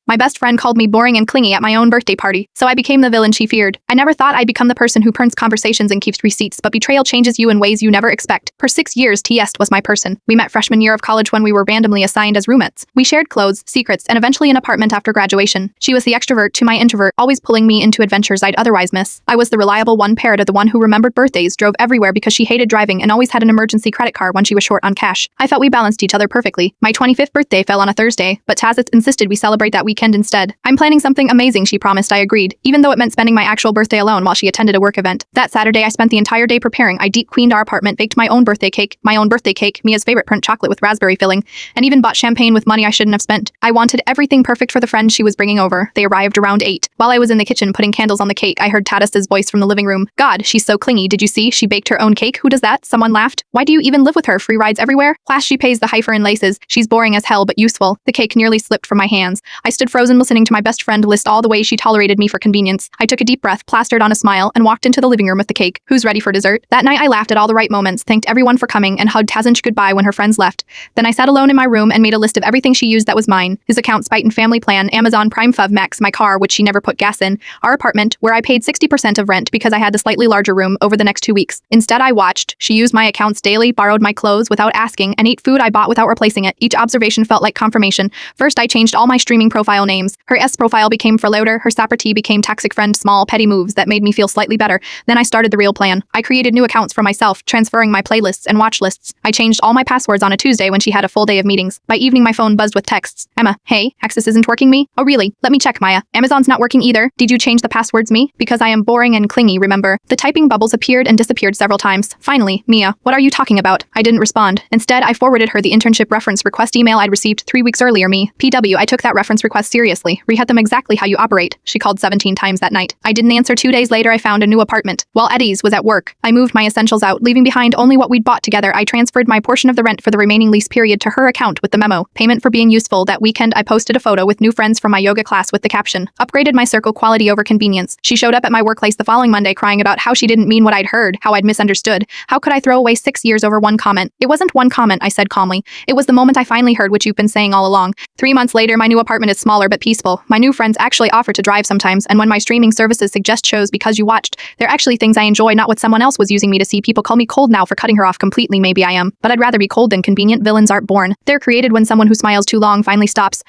My best friend called me boring and clingy at my own birthday party, so I became the villain she feared. I never thought I'd become the person who prints conversations and keeps receipts, but betrayal changes you in ways you never expect. For 6 years, T.S. was my person. We met freshman year of college when we were randomly assigned as roommates. We shared clothes, secrets, and eventually an apartment after graduation. She was the extrovert to my introvert, always pulling me into adventures I'd otherwise miss. I was the reliable one paired to the one who remembered birthdays, drove everywhere because she hated driving, and always had an emergency credit card when she was short on cash. I felt we balanced each other perfectly. My 25th birthday fell on a Thursday, but Taz insisted we celebrate that weekend instead. I'm planning something amazing, she promised. I agreed, even though it meant spending my actual birthday alone while she attended a work event. That Saturday, I spent the entire day preparing. I deep cleaned our apartment, baked my own birthday cake, Mia's favorite print chocolate with raspberry filling, and even bought champagne with money I shouldn't have spent. I wanted everything perfect for the friends she was bringing over. They arrived around 8. While I was in the kitchen putting candles on the cake, I heard Tatis's voice from the living room. God, she's so clingy. Did you see? She baked her own cake. Who does that? Someone laughed. Why do you even live with her? Free rides everywhere? Class, she pays the heifer and laces. She's boring as hell but useful. The cake nearly slipped from my hands. I stood frozen listening to my best friend list all the ways she tolerated me for convenience. I took a deep breath, plastered on a smile, and walked into the living room with the cake. Who's ready for dessert? That night I laughed at all the right moments, thanked everyone for coming, and hugged Tazinch goodbye when her friends left. Then I sat alone in my room and made a list of everything she used that was mine. His account, Spite and Family Plan, Amazon Prime, Fuv Max, my car, which she never put gas in, our apartment, where I paid 60% of rent because I had the slightly larger room, over the next 2 weeks. Instead, I watched. She used my accounts daily, borrowed my clothes without asking, and ate food I bought without replacing it. Each observation felt like confirmation. First, I changed all my streaming profile names. Her S profile became for louder, her Saperty became Toxic Friend, small, petty moves that made me feel slightly better. Then I started the real plan. I created new accounts for myself, transferring my playlists and watch lists. I changed all my passwords on a Tuesday when she had a full day of meetings. By evening, my phone buzzed with texts. Emma, hey, Access isn't working me? Oh really? Let me check, Maya. Amazon's not working either. Did you change the passwords me? Because I am boring and clingy, remember? The typing bubbles appeared and disappeared several times. Finally, Mia, what are you talking about? I didn't respond. Instead, I forwarded her the internship reference request email I'd received 3 weeks earlier. Me, PW, I took that reference request seriously. Read them exactly how you operate. She called 17 times that night. I didn't answer. 2 days later, I found a new apartment. While Eddie's was at work, I moved my essentials out, leaving behind only what we'd bought together. I transferred my portion of the rent for the remaining lease period to her account with the memo. Payment for being useful. That weekend, I posted a photo with new friends from my yoga class with the caption, upgraded my circle, quality over convenience. She showed up at my workplace the following Monday crying about how she didn't mean what I'd heard, how I'd misunderstood. How could I throw away 6 years over one comment? It wasn't one comment, I said calmly. It was the moment I finally heard what you've been saying all along. 3 months later, my new apartment is smaller but peaceful. My new friends actually offer to drive sometimes, and when my streaming services suggest shows because you watched, they're actually things I enjoy, not what someone else was using me to see. People call me cold now for cutting her off completely. Maybe I am, but I'd rather be cold than convenient. Villains aren't born. They're created when someone who smiles too long finally stops.